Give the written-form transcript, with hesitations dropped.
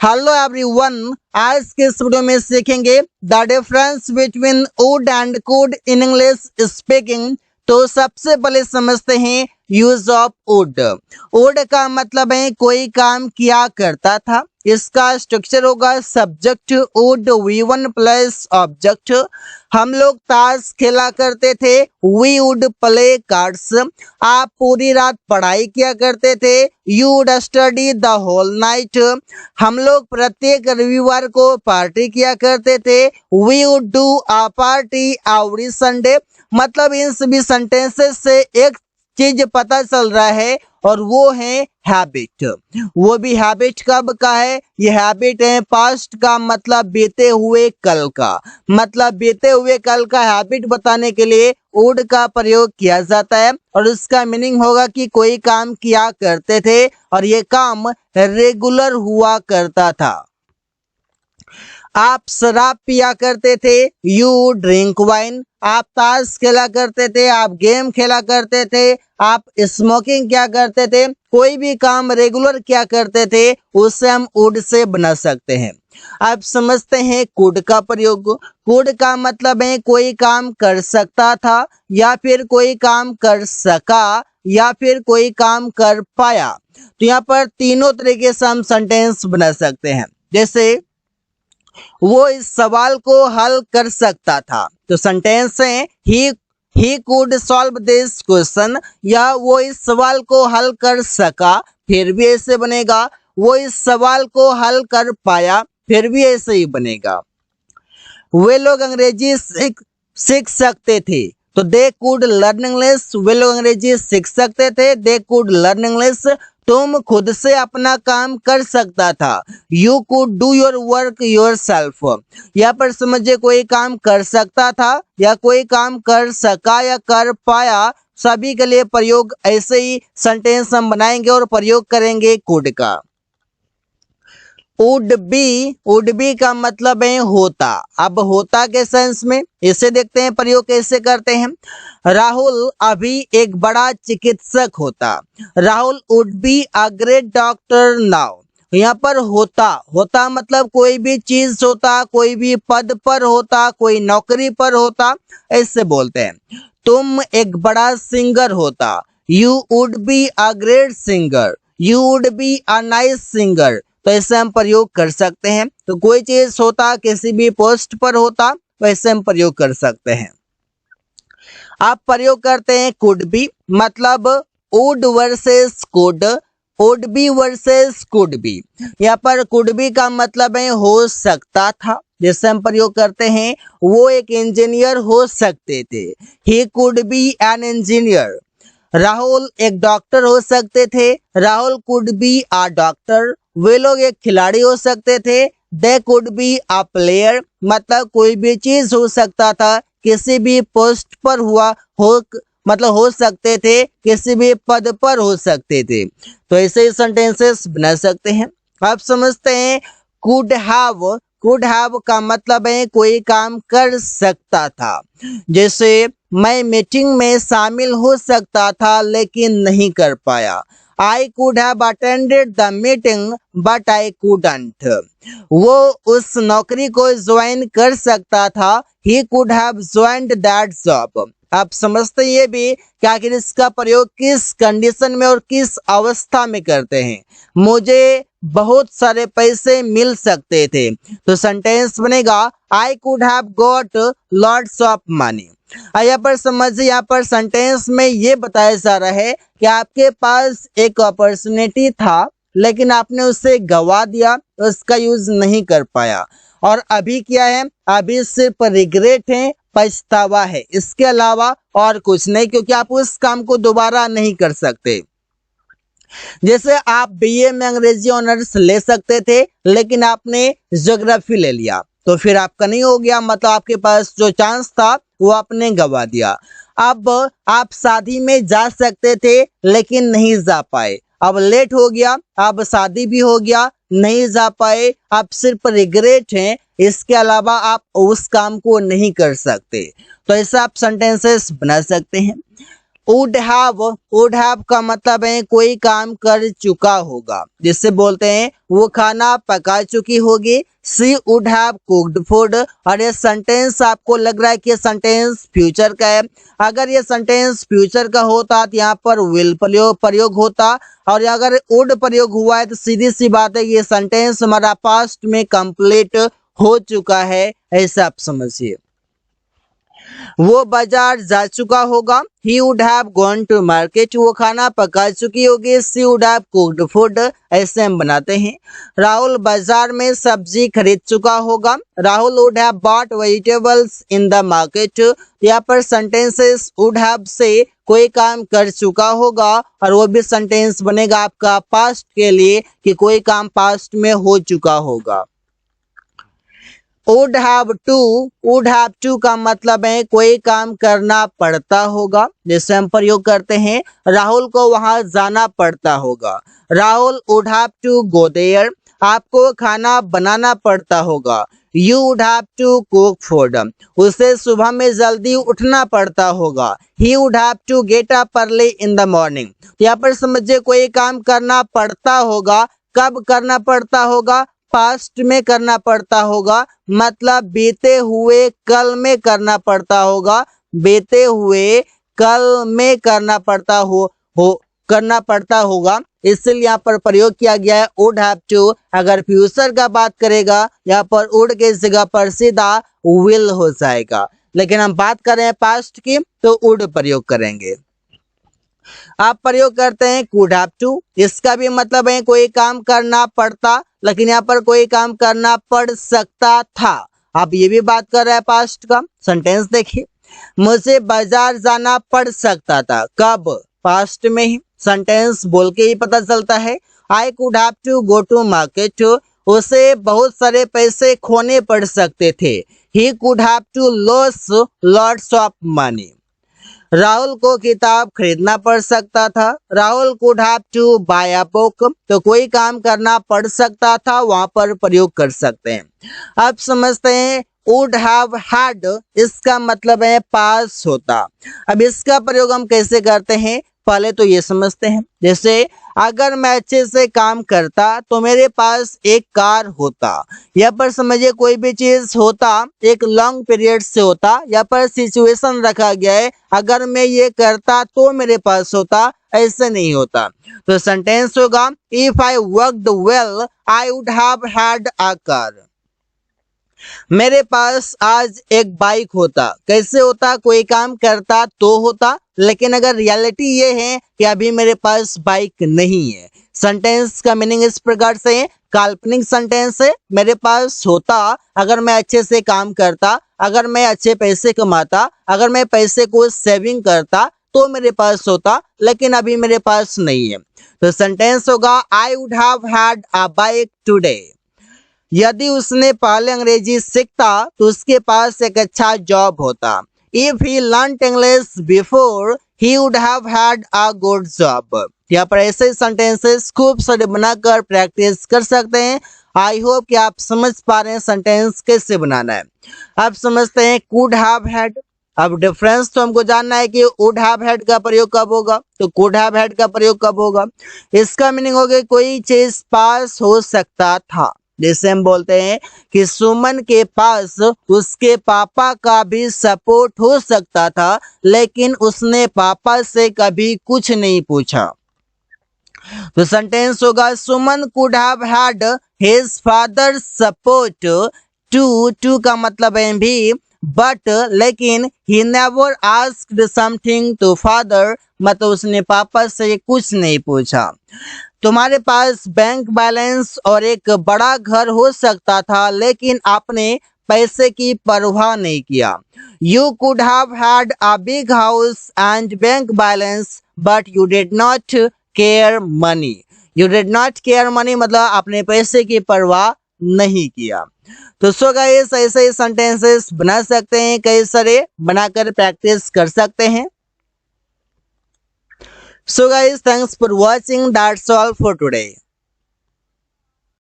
Hello everyone, आज के इस वीडियो में सीखेंगे the difference between would and could in English speaking. तो सबसे पहले समझते हैं यूज ऑफ वुड। वुड का मतलब है कोई काम किया करता था। इसका स्ट्रक्चर होगा subject would V1 plus object. हम लोग ताश खेला करते थे, वी वुड प्ले कार्ड्स। आप पूरी रात पढ़ाई किया करते थे, you would study the whole night. हम लोग प्रत्येक रविवार को पार्टी किया करते थे, we would do a party every Sunday. मतलब इन सभी सेंटेंसेस से एक चीज पता चल रहा है और वो है हैबिट। वो भी हैबिट कब का है? ये हैबिट है पास्ट का, मतलब बीते हुए कल का। मतलब बीते हुए कल का हैबिट बताने के लिए वुड का प्रयोग किया जाता है और उसका मीनिंग होगा कि कोई काम किया करते थे और ये काम रेगुलर हुआ करता था। आप शराब पिया करते थे, यू ड्रिंक वाइन। आप ताश खेला करते थे, आप गेम खेला करते थे, आप स्मोकिंग क्या करते थे। कोई भी काम रेगुलर क्या करते थे उसे हम वुड से बना सकते हैं। अब समझते हैं कुड का प्रयोग। कुड का मतलब है कोई काम कर सकता था, या फिर कोई काम कर सका, या फिर कोई काम कर पाया। तो यहाँ पर तीनों तरीके से हम सेंटेंस बना सकते हैं। जैसे वो इस सवाल को हल कर सकता था, तो सेंटेंस है he could solve this question, या वो इस सवाल को हल कर सका, फिर भी ऐसे बनेगा। वो इस सवाल को हल कर पाया, फिर भी ऐसे ही बनेगा। वे लोग अंग्रेजी सीख सकते थे, तो दे कुड लर्न इंग्लिश। वे लोग अंग्रेजी सीख सकते थे, दे कुड लर्न इंग्लिश। तुम खुद से अपना काम कर सकता था, you could do your work your self. यहाँ पर समझिए कोई काम कर सकता था, या कोई काम कर सका, या कर पाया, सभी के लिए प्रयोग ऐसे ही सेंटेंस हम बनाएंगे और प्रयोग करेंगे कुड का। वुड बी का मतलब है होता। अब होता के सेंस में इसे देखते हैं प्रयोग कैसे करते हैं। राहुल अभी एक बड़ा चिकित्सक होता, Rahul would be a great doctor now. यहाँ पर होता मतलब कोई भी चीज होता, कोई भी पद पर होता, कोई नौकरी पर होता, ऐसे बोलते हैं। तुम एक बड़ा सिंगर होता, you would be a great singer, you would be a nice singer. तो ऐसे हम प्रयोग कर सकते हैं। तो कोई चीज होता किसी भी पोस्ट पर होता, वैसे हम प्रयोग कर सकते हैं। आप प्रयोग करते हैं कुड बी, मतलब would versus could, would be versus could be. यहाँ पर कुड बी का मतलब है हो सकता था। जैसे हम प्रयोग करते हैं वो एक इंजीनियर हो सकते थे, he could be an engineer. Rahul एक डॉक्टर हो सकते थे, Rahul could be a doctor. वे लोग एक खिलाड़ी हो सकते थे, they could be a player. मतलब कोई भी चीज हो सकता था, किसी भी पोस्ट पर मतलब हो सकते थे, किसी भी पद पर हो सकते थे। तो ऐसे ही सेंटेंसेस बना सकते हैं। आप समझते हैं कुड हैव का मतलब है कोई काम कर सकता था। जैसे मैं मीटिंग में शामिल हो सकता था लेकिन नहीं कर पाया, I could have attended the meeting but I couldn't। वो उस नौकरी को ज्वाइन कर सकता था, he could have joined that job। आप समझते हैं ये भी कि आखिर इसका प्रयोग किस कंडीशन में और किस अवस्था में करते हैं। मुझे बहुत सारे पैसे मिल सकते थे, तो सेंटेंस बनेगा I could have got lots of money। यहाँ पर समझिए, यहाँ पर सेंटेंस में ये बताया जा रहा है कि आपके पास एक अपॉर्चुनिटी था लेकिन आपने उसे गवा दिया, उसका यूज नहीं कर पाया। और अभी क्या है? अभी सिर्फ रिग्रेट है, पछतावा है, इसके अलावा और कुछ नहीं, क्योंकि आप उस काम को दोबारा नहीं कर सकते। जैसे आप बीए में अंग्रेजी ऑनर्स ले सकते थे लेकिन आपने ज्योग्राफी ले लिया, तो फिर आपका नहीं हो गया, मतलब आपके पास जो चांस था वो आपने गवा दिया। अब आप शादी में जा सकते थे लेकिन नहीं जा पाए, अब लेट हो गया, अब शादी भी हो गया, नहीं जा पाए, आप सिर्फ रिग्रेट हैं, इसके अलावा आप उस काम को नहीं कर सकते। तो ऐसा आप सेंटेंसेस बना सकते हैं। वुड हैव का मतलब है कोई काम कर चुका होगा, जिससे बोलते हैं वो खाना पका चुकी होगी। She would have cooked food. और ये सेंटेंस आपको लग रहा है कि ये सेंटेंस फ्यूचर का है। अगर ये सेंटेंस फ्यूचर का होता तो यहाँ पर विल प्रयोग होता, और अगर वुड प्रयोग हुआ है तो सीधी सी बात है ये सेंटेंस हमारा पास्ट में कंप्लीट हो चुका है, ऐसा आप समझिए। वो बाजार जा चुका होगा। He would have gone to market. वो खाना पका चुकी होगी। She would have cooked food. ऐसे हम बनाते हैं। राहुल बाजार में सब्जी खरीद चुका होगा। Rahul would have bought vegetables in the market. यहाँ पर सेंटेंसेस वुड हैव से कोई काम कर चुका होगा, और वो भी सेंटेंस बनेगा आपका पास्ट के लिए कि कोई काम पास्ट में हो चुका होगा। वुड हैव टू का मतलब है कोई काम करना पड़ता होगा, जैसे हम प्रयोग करते हैं राहुल को वहां जाना पड़ता होगा। Rahul would have to go there. आपको खाना बनाना पड़ता होगा। You would have to cook food. उसे सुबह में जल्दी उठना पड़ता होगा। He would have to get up early in the morning. यहाँ पर समझिए कोई काम करना पड़ता होगा। कब करना पड़ता होगा? पास्ट में करना पड़ता होगा, मतलब बीते हुए कल में करना पड़ता होगा। बीते हुए कल में करना पड़ता होगा, इसलिए यहाँ पर प्रयोग किया गया है वुड हैव टू। अगर फ्यूचर का बात करेगा यहाँ पर वुड के जगह पर सीधा विल हो जाएगा, लेकिन हम बात कर रहे हैं पास्ट की तो वुड प्रयोग करेंगे। आप प्रयोग करते हैं कुड हैव टू। इसका भी मतलब है कोई काम करना पड़ता, लेकिन यहाँ पर कोई काम करना पड़ सकता था। आप ये भी बात कर रहे हैं पास्ट का। सेंटेंस देखिए, मुझे बाजार जाना पड़ सकता था। कब? पास्ट में ही। सेंटेंस बोल के ही पता चलता है। I could have to go to market. उसे बहुत सारे पैसे खोने पड़ सकते थे। He could have to loss lots of money. Rahul को किताब खरीदना पड़ सकता था। Rahul could have to buy a book. तो कोई काम करना पड़ सकता था, वहां पर प्रयोग कर सकते हैं। अब समझते हैं वुड हैव हैड। इसका मतलब है पास होता। अब इसका प्रयोग हम कैसे करते हैं पहले तो ये समझते हैं। जैसे अगर मैं अच्छे से काम करता तो मेरे पास एक कार होता। यहाँ पर समझिए कोई भी चीज होता एक लॉन्ग पीरियड से होता। यहाँ पर सिचुएशन रखा गया है, अगर मैं ये करता तो मेरे पास होता, ऐसे नहीं होता। तो सेंटेंस होगा if I worked well I would have had a car. मेरे पास आज एक बाइक होता। कैसे होता? कोई काम करता तो होता, लेकिन अगर रियलिटी ये है कि अभी मेरे पास बाइक नहीं है। सेंटेंस का मीनिंग इस प्रकार से है, काल्पनिक सेंटेंस है। मेरे पास होता अगर मैं अच्छे से काम करता, अगर मैं अच्छे पैसे कमाता, अगर मैं पैसे को सेविंग करता तो मेरे पास होता, लेकिन अभी मेरे पास नहीं है। तो सेंटेंस होगा I would have had a bike today. यदि उसने पहले अंग्रेजी सीखता तो उसके पास एक अच्छा जॉब होता। If he learned English before he would have had a good job. यहाँ पर ऐसे सेंटेंसेस खूब सारे बनाकर प्रैक्टिस कर सकते हैं। आई होप कि आप समझ पा रहे हैं सेंटेंस कैसे बनाना है। आप समझते हैं कुड हैव हैड। अब डिफरेंस तो हमको जानना है कि वुड हैव हैड का प्रयोग कब होगा, तो कुड हैव हैड का प्रयोग कब होगा। इसका मीनिंग हो गया कोई चीज पास हो सकता था। जैसे हम बोलते हैं कि सुमन के पास उसके पापा का भी सपोर्ट हो सकता था, लेकिन उसने पापा से कभी कुछ नहीं पूछा। तो सेंटेंस होगा Suman could have had his father support too का मतलब है भी, बट लेकिन he never asked something to father, मतलब उसने पापा से कुछ नहीं पूछा। तुम्हारे पास बैंक बैलेंस और एक बड़ा घर हो सकता था, लेकिन आपने पैसे की परवाह नहीं किया। You could have had a big house and bank balance but you did not care money. You did not care money मतलब आपने पैसे की परवाह नहीं किया। तो सो गाइस ऐसे ही सेंटेंसेस बना सकते हैं, कई सारे बनाकर प्रैक्टिस कर सकते हैं। So guys, thanks for watching. That's all for today.